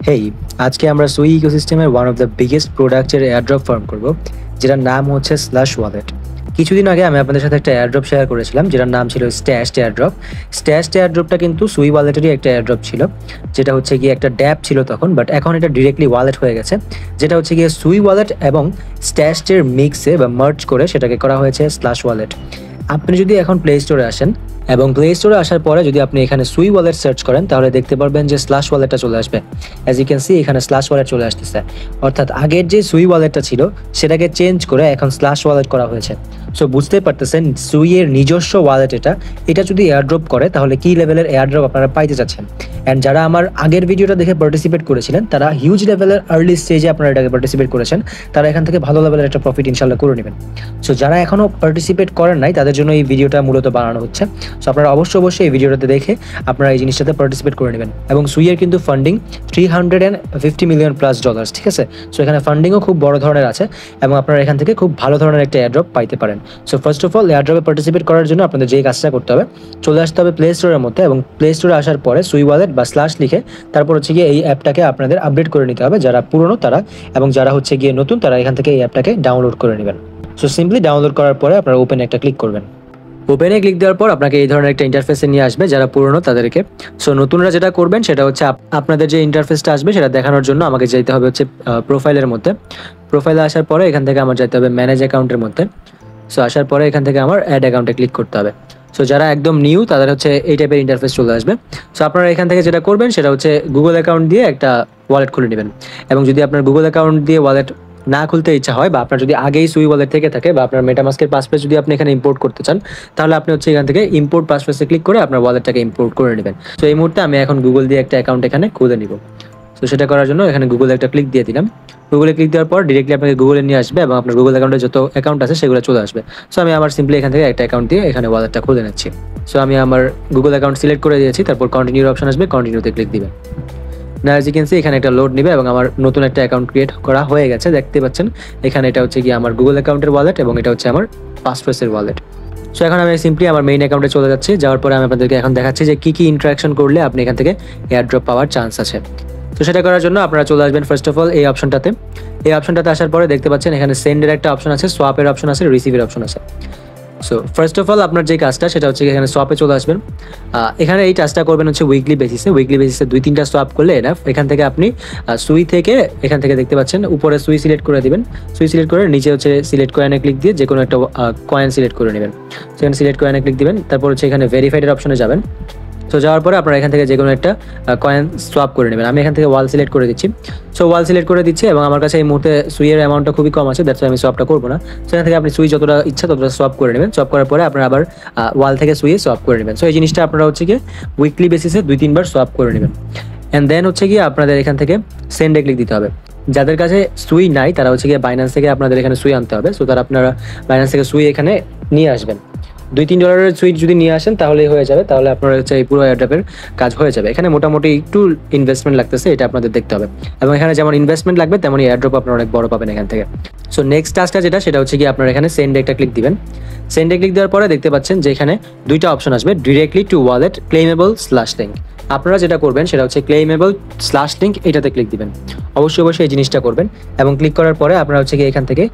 হেই, আজকে আমরা সুই ইকোসিস্টেমের ওয়ান অফ দ্য বিগেস্ট প্রোডাক্টের এয়ারড্রপ ফার্ম করব, যেটার নাম হচ্ছে স্ল্যাশ ওয়ালেট। কিছুদিন আগে আমি আপনাদের সাথে একটা এয়ারড্রপ শেয়ার করেছিলাম, যেটার নাম ছিল স্ট্যাশড এয়ারড্রপ। স্ট্যাশড এয়ারড্রপটা কিন্তু সুই ওয়ালেটেরই একটা এয়ারড্রপ ছিল, যেটা হচ্ছে গিয়ে একটা ড্যাপ ছিল তখন, বাট এখন এটা ডিরেক্টলি ওয়ালেট হয়ে গেছে, যেটা হচ্ছে গিয়ে সুই ওয়ালেট এবং স্ট্যাশডের মিক্সে বা মার্জ করে সেটাকে করা হয়েছে স্ল্যাশ ওয়ালেট। আপনি যদি এখন প্লে স্টোরে আসেন এবং প্লে স্টোরে আসার পরে যদি আপনি এখানে সুই ওয়ালেট সার্চ করেন, তাহলে দেখতে পারবেন যে স্ল্যাশ ওয়ালেটটা চলে আসবে। অ্যাজ ইউ ক্যান সি, এখানে স্ল্যাশ ওয়ালেট চলে আসতেছে। অর্থাৎ আগের যে সুই ওয়ালেটটা ছিল সেটাকে চেঞ্জ করে এখন স্ল্যাশ ওয়ালেট করা হয়েছে। সো বুঝতে পারতেছেন সুইয়ের নিজস্ব ওয়ালেট এটা যদি এয়ারড্রপ করে তাহলে কি লেভেলের এয়ারড্রপ আপনারা পাইতে যাচ্ছেন। অ্যান্ড যারা আমার আগের ভিডিওটা দেখে পার্টিসিপেট করেছিলেন, তারা হিউজ লেভেলের আর্লি স্টেজে আপনারা এটাকে পার্টিসিপেট করেছেন, তারা এখান থেকে ভালো লেভেলের একটা প্রফিট ইনশাল্লাহ করে নেবেন। সো যারা এখনও পার্টিসিপেট করেন নাই, তাদের জন্য এই ভিডিওটা মূলত বানানো হচ্ছে। সো আপনারা অবশ্যই এই ভিডিওটাতে দেখে আপনারা এই জিনিসটাতে পার্টিসিপেট করে নেবেন। এবং সুইয়ের কিন্তু ফান্ডিং $350 মিলিয়ন প্লাস, ঠিক আছে। সো এখানে ফান্ডিংও খুব বড় ধরনের আছে এবং আপনারা এখান থেকে খুব ভালো ধরনের একটা এয়ারড্রপ পাইতে পারেন। সো ফার্স্ট অফ অল, এয়ারড্রপে পার্টিসিপেট করার জন্য আপনাদের যে কাজটা করতে হবে, চলে আসতে হবে প্লে স্টোরের মধ্যে, এবং প্লে স্টোরে আসার পরে সুই ওয়ালেট বা স্ল্যাশ লিখে তারপর হচ্ছে গিয়ে এই অ্যাপটাকে আপনাদের আপডেট করে নিতে হবে। যারা পুরনো তারা, এবং যারা হচ্ছে গিয়ে নতুন তারা এখান থেকে এই অ্যাপটাকে ডাউনলোড করে নেবেন। সো সিম্পলি ডাউনলোড করার পরে আপনারা ওপেনে একটা ক্লিক করবেন। ওপেনে ক্লিক দেওয়ার পর আপনাকে এই ধরনের একটা ইন্টারফেসে নিয়ে আসবে যারা পুরনো তাদেরকে। সো নতুনরা যেটা করবেন সেটা হচ্ছে আপনাদের যে ইন্টারফেসটা আসবে সেটা দেখানোর জন্য আমাকে যেতে হবে হচ্ছে প্রোফাইলের মধ্যে। প্রোফাইলে আসার পরে এখান থেকে আমার যেতে হবে ম্যানেজ অ্যাকাউন্টের মধ্যে। সো আসার পরে এখান থেকে আমার অ্যাড অ্যাকাউন্টে ক্লিক করতে হবে। সো যারা একদম নিউ তাদের হচ্ছে এই টাইপের ইন্টারফেস চলে আসবে। সো আপনারা এখান থেকে যেটা করবেন সেটা হচ্ছে গুগল অ্যাকাউন্ট দিয়ে একটা ওয়ালেট খুলে নেবেন। এবং যদি আপনার গুগল অ্যাকাউন্ট দিয়ে ওয়ালেট না খুলতে ইচ্ছা হয়, বা আপনার যদি আগেই সুই ওয়ালেট থেকে থাকে, বা আপনার মেটামাস্কের পাসফ্রেজ যদি আপনি এখানে ইম্পোর্ট করতে চান, তাহলে আপনি হচ্ছে এখান থেকে ইম্পোর্ট পাসফ্রেজে ক্লিক করে আপনার ওয়ালেটটাকে ইম্পোর্ট করে নেবেন। সো এই মুহূর্তে আমি এখন গুগল দিয়ে একটা অ্যাকাউন্ট এখানে খুলে নিব। সো সেটা করার জন্য এখানে গুগলে একটা ক্লিক দিয়ে দিলাম। গুগলে ক্লিক দেওয়ার পর ডিরেক্টলি আপনাকে গুগলে নিয়ে আসবে এবং আপনার গুগল অ্যাকাউন্টে যত অ্যাকাউন্ট আছে সেগুলো চলে আসবে। সো আমি আমার সিম্পলি এখান থেকে একটা অ্যাকাউন্ট দিয়ে এখানে ওয়ালেটটা খুলে নিচ্ছি। সো আমি আমার গুগল অ্যাকাউন্ট সিলেক্ট করে দিয়েছি, তারপর কন্টিনিউর অপশন আসবে, কন্টিনিউতে ক্লিক দিবেন। না, অ্যাজ ইউ ক্যান সি এখানে একটা লোড নেবে এবং আমার নতুন একটা অ্যাকাউন্ট ক্রিয়েট করা হয়ে গেছে, দেখতে পাচ্ছেন। এখানে এটা হচ্ছে গিয়ে আমার গুগল অ্যাকাউন্টের ওয়ালেট এবং এটা হচ্ছে আমার পাসফ্রেজের ওয়ালেট। সো এখন আমি সিম্পলি আমার মেইন অ্যাকাউন্টে চলে যাচ্ছি। যাওয়ার পরে আমি আপনাদেরকে এখন দেখাচ্ছি যে কী কী ইন্টারাকশন করলে আপনি এখান থেকে এয়ারড্রপ পাওয়ার চান্স আছে। তো সেটা করার জন্য আপনারা চলে আসবেন ফার্স্ট অফ অল এই অপশনটাতে। এই অপশনটাতে আসার পরে দেখতে পাচ্ছেন এখানে সেন্ডের একটা অপশন আছে, সোয়াপের অপশন আছে, রিসিভের অপশন আছে। সো ফার্স্ট অফ অল আপনার যে কাজটা সেটা হচ্ছে এখানে সোয়াপে চলে আসবেন। এখানে এই কাজটা করবেন হচ্ছে উইকলি বেসিসে 2-3টা সোয়াপ করলে এনাফ। এখান থেকে আপনি সুই থেকে এখান থেকে দেখতে পাচ্ছেন উপরে সুই সিলেক্ট করে দিবেন। সুই সিলেক্ট করে নিচে হচ্ছে সিলেক্ট কয়েনে ক্লিক দিয়ে যে কোনো একটা কয়েন সিলেক্ট করে নেবেন। সেখানে সিলেক্ট কয়েনে ক্লিক দিবেন, তারপর হচ্ছে এখানে ভেরিফাইডের অপশনে যাবেন। সো যাওয়ার পরে আপনারা এখান থেকে যে কোনো একটা কয়েন সোয়াপ করে নেবেন। আমি এখান থেকে ওয়াল সিলেক্ট করে দিচ্ছি। সো ওয়াল সিলেক্ট করে দিচ্ছি এবং আমার কাছে এই মুহূর্তে সুইয়ের অ্যামাউন্টটা খুবই কম আছে, দ্যাটস আমি সোয়াপটা করবো না। সেখান থেকে আপনি সুই যতটা ইচ্ছা ততটা সোয়াপ করে নেবেন। সোয়াপ করার পরে আপনারা আবার ওয়াল থেকে সুইয়ে সোয়াপ করে নেবেন। সো এই জিনিসটা আপনারা হচ্ছে গিয়ে উইকলি বেসিসে 2-3বার সোয়াপ করে নেবেন। অ্যান্ড দেন হচ্ছে গিয়ে আপনাদের এখান থেকে সেন্ডে ক্লিক দিতে হবে। যাদের কাছে সুই নাই তারা হচ্ছে গিয়ে বাইন্যান্স থেকে আপনাদের এখানে সুই আনতে হবে। সো তারা আপনারা বাইন্যান্স থেকে সুই এখানে নিয়ে আসবেন। $2-3 সুইট যদি নিয়ে আসেন তাহলেই হয়ে যাবে, তাহলে আপনার হচ্ছে এই পুরো এয়ারড্রপের কাজ হয়ে যাবে। এখানে মোটামুটি একটু ইনভেস্টমেন্ট লাগতেছে, এটা আপনাদের দেখতে হবে। এবং এখানে যেমন ইনভেস্টমেন্ট লাগবে তেমনই এয়ারড্রপ আপনারা অনেক বড় পাবেন এখান থেকে। সো নেক্সট টাস্কটা সেটা হচ্ছে কি আপনারা এখানে সেন্ডে একটা ক্লিক দিবেন। সেন্ডে ক্লিক দেওয়ার পরে দেখতে পাচ্ছেন যে এখানে দুইটা অপশন আসবে, directly to wallet, claimable slash link. আপনারা যেটা করবেন সেটা হচ্ছে ক্লেমেবল স্ল্যাশ লিঙ্ক, এটাতে ক্লিক দিবেন। অবশ্যই এই জিনিসটা করবেন এবং ক্লিক করার পরে আপনারা হচ্ছে কি এখান থেকে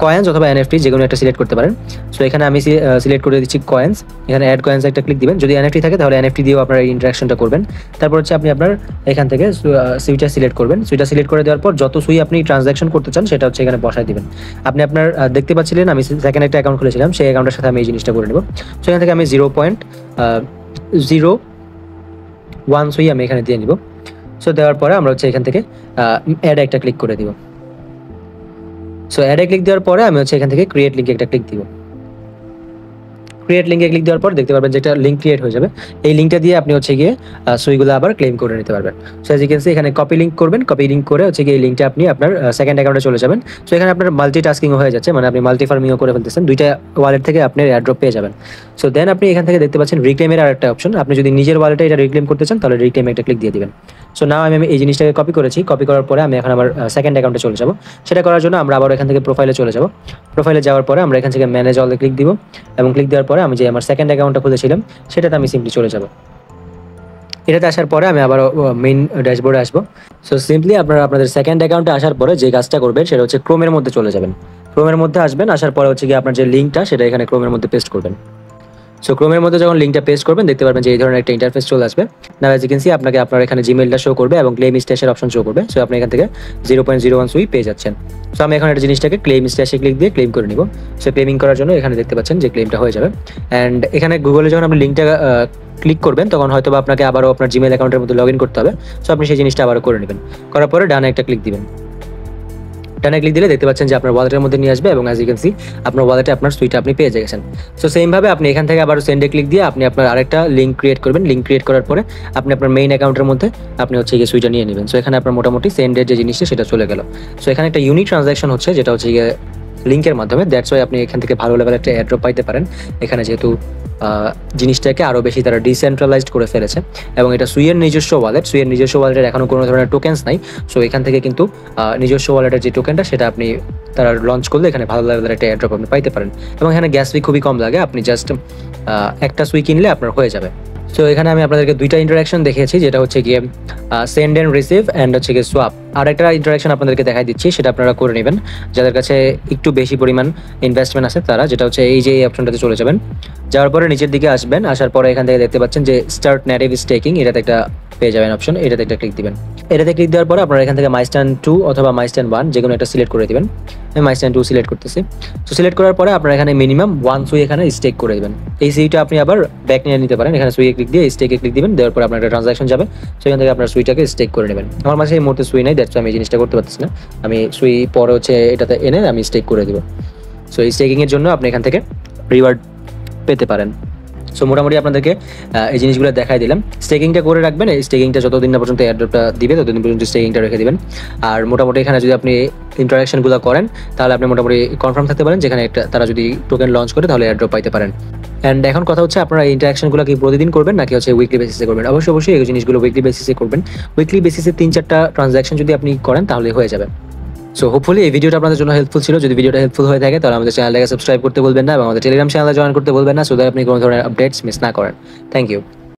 কয়েন্স অথবা এনএফটি যে কোনো একটা সিলেক্ট করতে পারেন। সো এখানে আমি সিলেক্ট করে দিচ্ছি কয়েন্স। এখানে অ্যাড কয়েন্স একটা ক্লিক দিবেন। যদি এনএফটি থাকে তাহলে এনএফটি দিয়েও আপনারা এই ইন্টারাকশনটা করবেন। তারপর হচ্ছে আপনি আপনার এখান থেকে সুইটা সিলেক্ট করবেন। সুইটা সিলেক্ট করে দেওয়ার পর যত সুই আপনি ট্রানজাকশন করতে চান সেটা হচ্ছে এখানে বসায় দিবেন। আপনি আপনার দেখতে পাচ্ছিলেন আমি সেকেন্ড একটা অ্যাকাউন্ট খুলেছিলাম, সেই অ্যাকাউন্টের সাথে আমি এই জিনিসটা করে নেব। সো এখান থেকে আমি 0.01 সুই আমি এখানে দিয়ে নিব। সো দেওয়ার পরে আমরা হচ্ছে এখান থেকে অ্যাড একটা ক্লিক করে দিব। সো অ্যাডে ক্লিক দেওয়ার পরে আমি হচ্ছে এখান থেকে ক্রিয়েট লিঙ্কে একটা ক্লিক দিব। ক্রিয়েট লিঙ্কে ক্লিক দেওয়ার পর দেখতে পারবেন যে একটা লিঙ্ক ক্রিয়েট হয়ে যাবে। এই লিঙ্কটা দিয়ে আপনি হচ্ছে গিয়ে সুইগুলো আবার ক্লেম করে নিতে পারবেন। So as you can see এখানে কপি লিঙ্ক করবেন। কপি লিঙ্ক করে হচ্ছে গিয়ে এই লিঙ্কটা আপনি আপনার সেকেন্ড অ্যাকাউন্টে চলে যাবেন। সো এখানে আপনার মাল্টি টাস্কিংও হয়ে যাচ্ছে, মানে আপনি মাল্টি ফার্মিংও করে ফেলতেছেন, দুইটা ওয়ালেট থেকে আপনি এয়ারড্রপ পেয়ে যাবেন। সো দেন আপনি এখান থেকে দেখতে পাচ্ছেন রিক্লেমের আর একটা অপশন। আপনি যদি নিজের ওয়ালেটে এটা রিক্লেম করতে চান তাহলে রিক্লেমে একটা ক্লিক দিয়ে দিবেন। সো নাও আমি এই জিনিসটাকে কপি করেছি। কপি করার পরে আমি এখন আবার সেকেন্ড অ্যাকাউন্টে চলে যাব। সেটা করার জন্য আমরা আবার এখান থেকে প্রোফাইলে চলে যাব। প্রোফাইলে যাওয়ার পরে আমরা এখান থেকে ম্যানেজ অলে ক্লিক দিব এবং ক্লিক দেওয়ার পরে আমি যে আমার সেকেন্ড অ্যাকাউন্টটা খুলেছিলাম সেটাতে আমি সিম্পলি চলে যাব। এটাতে আসার পরে আমি আবার মেইন ড্যাশবোর্ডে আসবো। সো সিম্পলি আপনারা আপনাদের সেকেন্ড অ্যাকাউন্টে আসার পরে যে কাজটা করবেন সেটা হচ্ছে ক্রোমের মধ্যে চলে যাবেন। ক্রোমের মধ্যে আসবেন, আসার পরে হচ্ছে কি আপনার যে লিঙ্কটা সেটা এখানে ক্রোমের মধ্যে পেস্ট করবেন। সো ক্রোমের মধ্যে যখন লিঙ্কটা পেস্ট করবেন দেখতে পারবেন যে এই ধরনের একটা ইন্টারফেস চলে আসবে। নাও অ্যাজ ইউ ক্যান সি আপনাকে আপনার এখানে জিমেইলটা শো করবে এবং ক্লেম স্ট্যাশের অপশন শো করবে। সো আপনি এখান থেকে 0.01 সুই পেয়ে যাচ্ছেন। সো আমি এখন একটা জিনিসটাকে ক্লেম স্ট্যাশে ক্লিক দিয়ে ক্লেম করে নিব। সো ক্লেমিং করার জন্য এখানে দেখতে পাচ্ছেন যে ক্লেমটা হয়ে যাবে। অ্যান্ড এখানে গুগলে যখন আপনি লিঙ্কটা ক্লিক করবেন তখন হয়তো বা আপনাকে আবারও আপনার জিমেইল অ্যাকাউন্টের মধ্যে লগ ইন করতে হবে। সো আপনি সেই জিনিসটা আবারও করে নেবেন। করার পরে ডানে একটা ক্লিক দিবেন। ডানে ক্লিক দিলে দেখতে পাচ্ছেন যে আপনার ওয়ালেটের মধ্যে নিয়ে আসবে এবং অ্যাজ ইউ ক্যান সি আপনার ওয়ালেটে আপনার সুইটা আপনি পেয়ে গেছেন। সো সেমভাবে আপনি এখান থেকে আবার সেন্ডে ক্লিক দিয়ে আপনি আপনার আরেকটা লিঙ্ক ক্রিয়েট করবেন। লিঙ্ক ক্রিয়েট করার পরে আপনি আপনার মেইন অ্যাকাউন্টের মধ্যে আপনি হচ্ছে গিয়ে সুইটা নিয়ে নেবেন। সো এখানে আপনার মোটামুটি সেন্ডের যে জিনিসটা সেটা চলে গেল। সো এখানে একটা ইউনিক ট্রানজাকশন হচ্ছে যেটা হচ্ছে গিয়ে লিঙ্কের মাধ্যমে। দ্যাটস ওয়াই আপনি এখান থেকে ভালো লেভেলের একটা এয়ারড্রপ পাইতে পারেন। এখানে যেহেতু জিনিসটাকে আরও বেশি তারা ডিসেন্ট্রালাইজড করে ফেলেছে এবং এটা সুইয়ের নিজস্ব ওয়ালেট। সুইয়ের নিজস্ব ওয়ালেটের এখনও কোনো ধরনের টোকেন্স নাই। সো এখান থেকে কিন্তু নিজস্ব ওয়ালেটের যে টোকেনটা সেটা আপনি তারা লঞ্চ করলে এখানে ভালো লেভেলের একটা এয়ারড্রপ আপনি পাইতে পারেন এবং এখানে গ্যাস ফি খুবই কম লাগে। আপনি জাস্ট একটা সুই কিনলে আপনার হয়ে যাবে। সো এখানে আমি আপনাদেরকে দুইটা ইন্টারাকশন দেখিয়েছি, যেটা হচ্ছে গিয়ে সেন্ড অ্যান্ড রিসিভ অ্যান্ড হচ্ছে গিয়ে সোয়াপ। আর একটা ইন্টারাকশন আপনাদেরকে দেখাই দিচ্ছি, সেটা আপনারা করে নেবেন যাদের কাছে একটু বেশি পরিমাণ ইনভেস্টমেন্ট আছে তারা, যেটা হচ্ছে এই যে এই অপশনটাতে চলে যাবেন। যাওয়ার পরে নিচের দিকে আসবেন, আসার পরে এখান থেকে দেখতে পাচ্ছেন যে স্টার্ট নেটিভ স্টেকিং, এটাতে একটা পেয়ে যাবেন অপশন, এটাতে একটা ক্লিক দিবেন। এটাতে ক্লিক দেওয়ার পরে আপনারা এখান থেকে মাইস্টান 2 অথবা মাইস্টান 1 যে কোনো একটা সিলেক্ট করে দিবেন। আমি মাইস্টান 2 সিলেক্ট করতেছি। তো সিলেক্ট করার পরে আপনারা এখানে মিনিমাম 1 সুই এখানে স্টেক করে দেবেন। এই সুইটা আপনি আবার ব্যাক নিয়ে নিতে পারেন। এখানে সুইয়ে ক্লিক দিয়ে স্টেকে ক্লিক দিবেন, দেওয়ার পরে আপনার একটা ট্রানজাকশন যাবে, সেখান থেকে আপনার সুইটাকে স্টেক করে নেবেন। আমার মাঝে এই মুহূর্তে সুই নাই, দ্যাটস আমি এই জিনিসটা করতে পারতেছি না। আমি সুই পরে হচ্ছে এটাতে এনে আমি স্টেক করে দিব। সো এই স্টেকিংয়ের জন্য আপনি এখান থেকে রিওয়ার্ড পেতে পারেন। সো মোটামুটি আপনাদেরকে এই জিনিসগুলো দেখাই দিলাম। স্টেকিংটা করে রাখবেন, এই স্টেকিংটা যতদিন না পর্যন্ত এয়ারড্রপটা দিবে ততদিন পর্যন্ত স্টেকিংটা রেখে দিবেন। আর মোটামুটি এখানে যদি আপনি ইন্টারাকশনগুলো করেন তাহলে আপনি মোটামুটি কনফার্ম থাকতে পারেন যেখানে একটা তারা যদি টোকেন লঞ্চ করে তাহলে এয়ারড্রপ পাইতে পারেন। অ্যান্ড এখন কথা হচ্ছে আপনারা এই ইন্টারাকশনগুলো কি প্রতিদিন করবেন নাকি হচ্ছে উইকলি বেসিসে করবেন? অবশ্যই এই জিনিসগুলো উইকলি বেসিসে করবেন। উইকলি বেসিসে 3-4টা ট্রানজাকশন যদি আপনি করেন তাহলে হয়ে যাবে। সো হোপফুলি এই ভিডিওটা আপনাদের জন্য হেল্পফুল ছিল। যদি ভিডিওটা হেল্পফুল হয়ে থাকে তাহলে আমাদের চ্যানেলটাকে সাবস্ক্রাইব করতে ভুলবেন না এবং আমাদের টেলিগ্রাম চ্যানেলে জয়েন করতে ভুলবেন না, সো দ্যাট আপনি কোনো ধরনের আপডেটস মিস না করেন। Thank you.